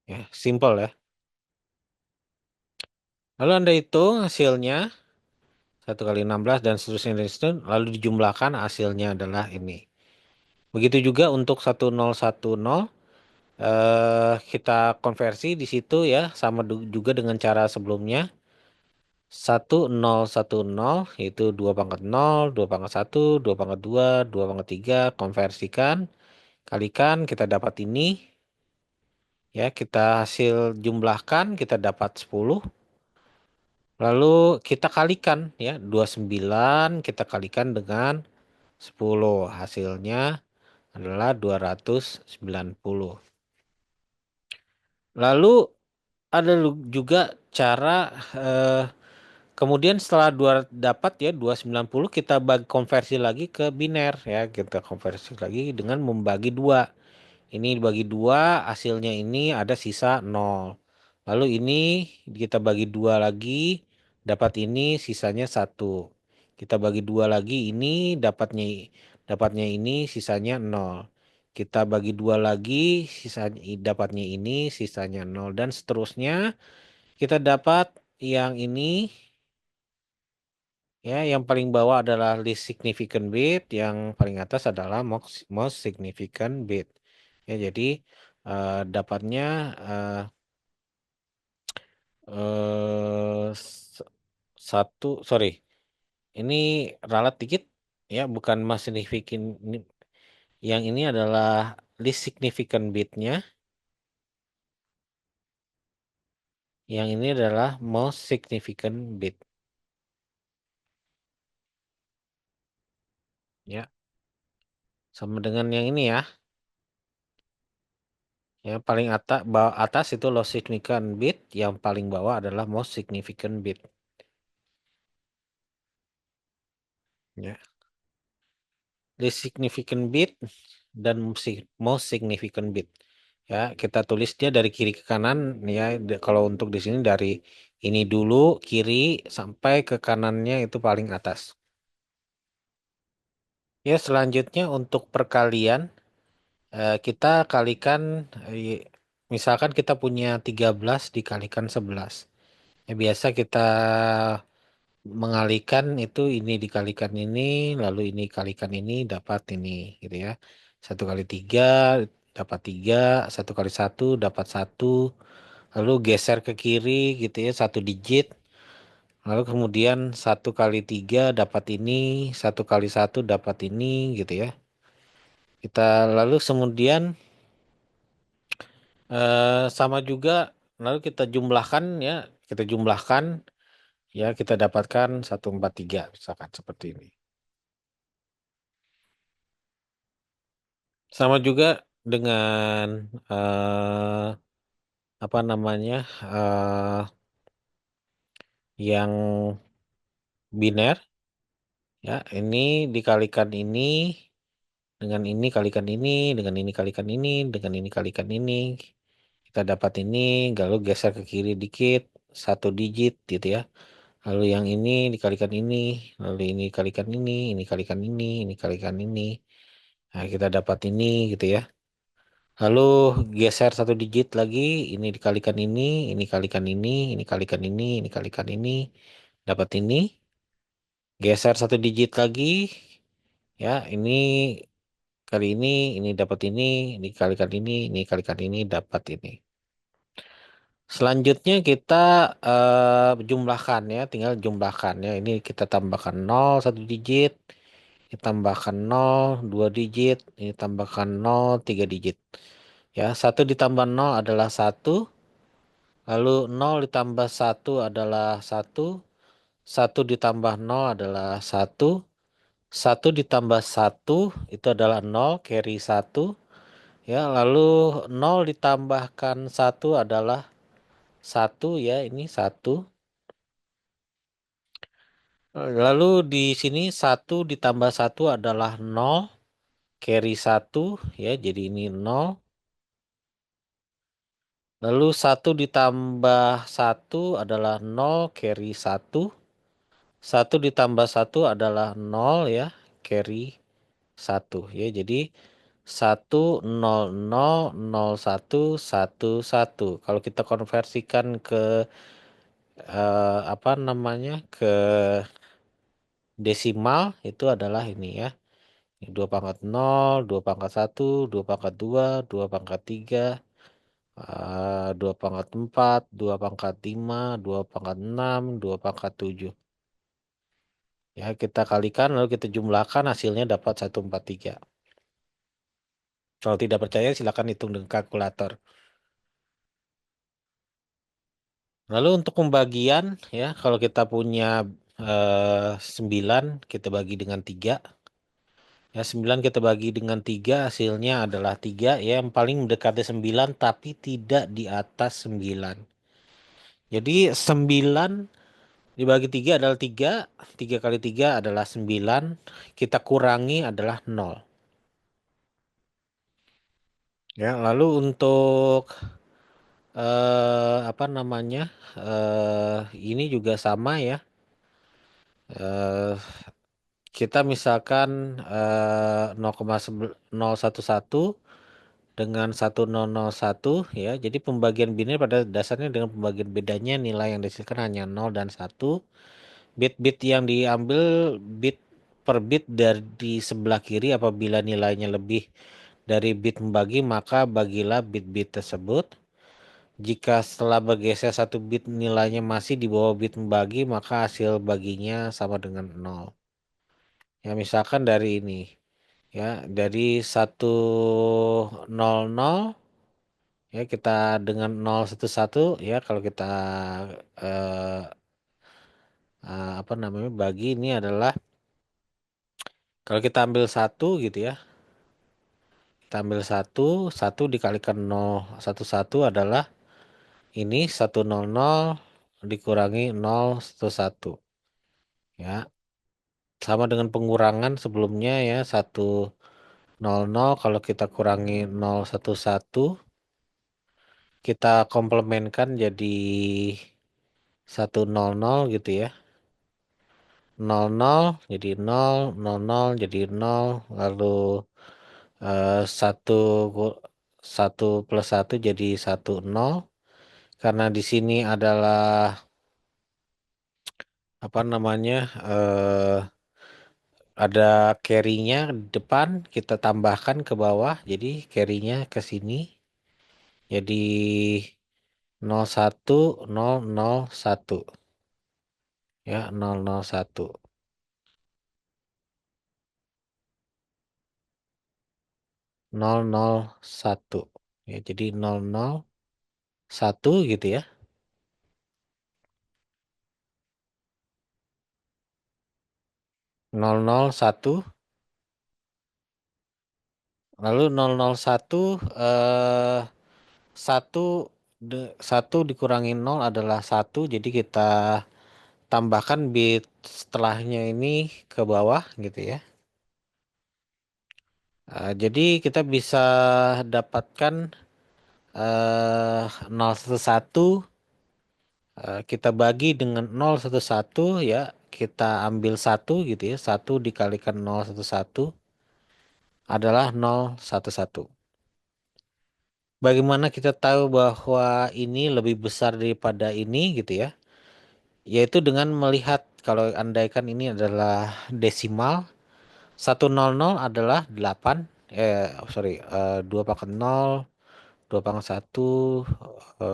Ya, simple ya. Lalu Anda hitung hasilnya 1 kali 16 dan seterusnya dan seterusnya. Lalu dijumlahkan hasilnya adalah ini. Begitu juga untuk 1010 kita konversi di situ ya sama juga dengan cara sebelumnya. 1010 itu 2 pangkat 0, 2 pangkat 1, 2 pangkat 2, 2 pangkat 3, konversikan, kalikan kita dapat ini. Ya, kita hasil jumlahkan kita dapat 10. Lalu kita kalikan ya 29 kita kalikan dengan 10. Hasilnya adalah 290. Lalu ada juga cara eh, kemudian setelah dapat ya 290 kita bagi konversi lagi ke biner ya. Kita konversi lagi dengan membagi 2. Ini dibagi 2 hasilnya ini ada sisa 0. Lalu ini kita bagi 2 lagi, dapat ini sisanya 1. Kita bagi 2 lagi ini dapatnya ini sisanya 0. Kita bagi 2 lagi sisanya dapatnya ini sisanya 0 dan seterusnya. Kita dapat yang ini ya, yang paling bawah adalah least significant bit, yang paling atas adalah most significant bit. Ya, jadi dapatnya eh, s- sorry, ini ralat dikit, ya, bukan most significant. Yang ini adalah least significant bitnya, yang ini adalah most significant bit, ya, sama dengan yang ini ya. Ya, paling atas itu low significant bit, yang paling bawah adalah most significant bit. Ya, least significant bit dan most significant bit. Ya, kita tulis dia dari kiri ke kanan ya. Kalau untuk di sini dari ini dulu kiri sampai ke kanannya itu paling atas. Ya, selanjutnya untuk perkalian kita kalikan misalkan kita punya 13 dikalikan 11. Ya, biasa kita mengalihkan itu ini dikalikan ini, lalu ini kalikan ini dapat ini, gitu ya. 1 kali 3 dapat 3, 1 kali 1 dapat 1, lalu geser ke kiri gitu ya, 1 digit. Lalu kemudian 1 kali 3 dapat ini, 1 kali 1 dapat ini, gitu ya. Kita lalu kemudian sama juga, lalu kita jumlahkan ya, kita jumlahkan ya, kita dapatkan 143 misalkan seperti ini. Sama juga dengan apa namanya eh, yang biner ya, ini dikalikan ini dengan ini kalikan ini dengan ini kalikan ini dengan ini kalikan ini, kita dapat ini, lalu geser ke kiri dikit 1 digit gitu ya. Lalu yang ini dikalikan ini, lalu ini kalikan ini kalikan ini kalikan ini. Nah, kita dapat ini gitu ya. Lalu geser 1 digit lagi, ini dikalikan ini kalikan ini kalikan ini kalikan ini, dapat ini. Geser 1 digit lagi, ya ini kali ini dapat ini kalikan ini kalikan ini, dapat ini. Selanjutnya kita jumlahkan ya, tinggal jumlahkan ya. Ini kita tambahkan 0 1 digit, ini tambahkan 0 2 digit, ini tambahkan 0 3 digit. Ya, 1 ditambah 0 adalah 1, lalu 0 ditambah 1 adalah 1, 1 ditambah 0 adalah 1, 1 ditambah 1 itu adalah 0, carry 1. Ya, lalu 0 ditambahkan 1 adalah 1 ya, ini 1. Lalu di sini 1 ditambah 1 adalah 0, carry 1 ya, jadi ini 0. Lalu 1 ditambah 1 adalah 0, carry 1. 1 ditambah 1 adalah 0 ya, carry 1 ya. Jadi 1 0 0 0 1 1 1. Kalau kita konversikan ke apa namanya, ke desimal itu adalah ini ya. 2 pangkat 0, 2 pangkat 1, 2 pangkat 2, 2 pangkat 3, 2 pangkat 4, 2 pangkat 5, 2 pangkat 6, 2 pangkat 7. Ya, kita kalikan lalu kita jumlahkan, hasilnya dapat 143. Kalau tidak percaya silakan hitung dengan kalkulator. Lalu untuk pembagian ya, kalau kita punya 9 kita bagi dengan 3. Ya, 9 kita bagi dengan 3 hasilnya adalah 3 ya, yang paling mendekati 9 tapi tidak di atas 9. Jadi 9 dibagi 3 adalah 3, 3 kali 3 adalah 9, kita kurangi adalah 0. Ya, lalu untuk apa namanya? Ini juga sama ya. Eh, kita misalkan 0,111 dengan 1001 ya. Jadi pembagian biner pada dasarnya dengan pembagian bedanya nilai yang dihasilkan hanya 0 dan 1. Bit-bit yang diambil bit per bit dari di sebelah kiri, apabila nilainya lebih dari bit membagi maka bagilah bit-bit tersebut. Jika setelah bergeser 1 bit nilainya masih di bawah bit membagi maka hasil baginya sama dengan 0. Ya, misalkan dari ini ya, dari 100 ya, kita dengan 011 ya, kalau kita eh, apa namanya, bagi ini adalah, kalau kita ambil 1 gitu ya, kita ambil 1, 1 dikalikan 011 adalah ini 100 dikurangi 011 ya, sama dengan pengurangan sebelumnya ya. 100 kalau kita kurangi 011 kita komplementkan jadi 100 gitu ya. 00 jadi 0, 00 jadi 0, lalu 1 satu plus satu jadi satu nol. Karena di sini adalah apa namanya ada carry-nya di depan, kita tambahkan ke bawah, jadi carry-nya ke sini. Jadi 01 001 ya 001 001 ya jadi 001 gitu ya 001 lalu 001 eh satu satu dikurangi nol adalah satu, jadi kita tambahkan bit setelahnya ini ke bawah gitu ya. Jadi kita bisa dapatkan 011 kita bagi dengan 011 ya, kita ambil satu gitu ya, satu dikalikan 011 adalah 011. Bagaimana kita tahu bahwa ini lebih besar daripada ini gitu ya? Yaitu dengan melihat kalau andaikan ini adalah desimal, 100 adalah 8, 2 pangkat 0, 2 pangkat 1,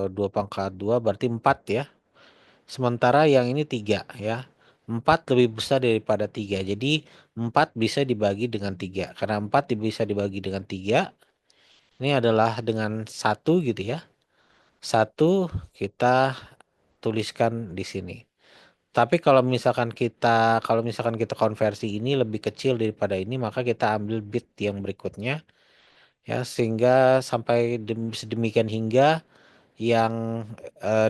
2 pangkat 2 berarti 4 ya. Sementara yang ini 3 ya. 4 lebih besar daripada 3. Jadi 4 bisa dibagi dengan 3. Karena 4 bisa dibagi dengan 3, ini adalah dengan satu gitu ya. Satu kita tuliskan di sini. Tapi kalau misalkan kita konversi ini lebih kecil daripada ini, maka kita ambil bit yang berikutnya ya, sehingga sampai sedemikian hingga yang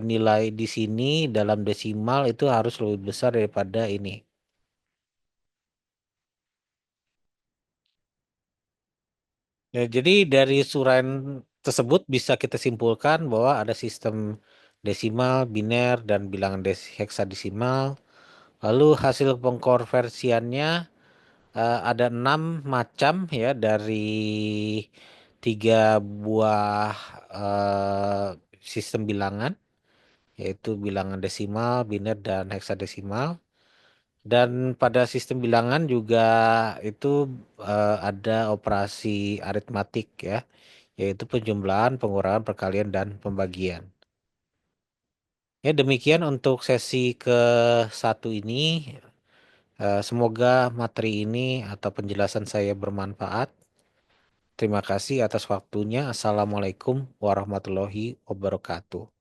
nilai di sini dalam desimal itu harus lebih besar daripada ini. Ya, jadi dari suraian tersebut bisa kita simpulkan bahwa ada sistem desimal, biner, dan bilangan heksadesimal. Lalu hasil pengkonversiannya ada 6 macam ya dari 3 buah sistem bilangan, yaitu bilangan desimal, biner, dan heksadesimal. Dan pada sistem bilangan juga itu ada operasi aritmatik ya, yaitu penjumlahan, pengurangan, perkalian, dan pembagian. Ya demikian untuk sesi ke 1 ini. Semoga materi ini atau penjelasan saya bermanfaat. Terima kasih atas waktunya. Assalamualaikum warahmatullahi wabarakatuh.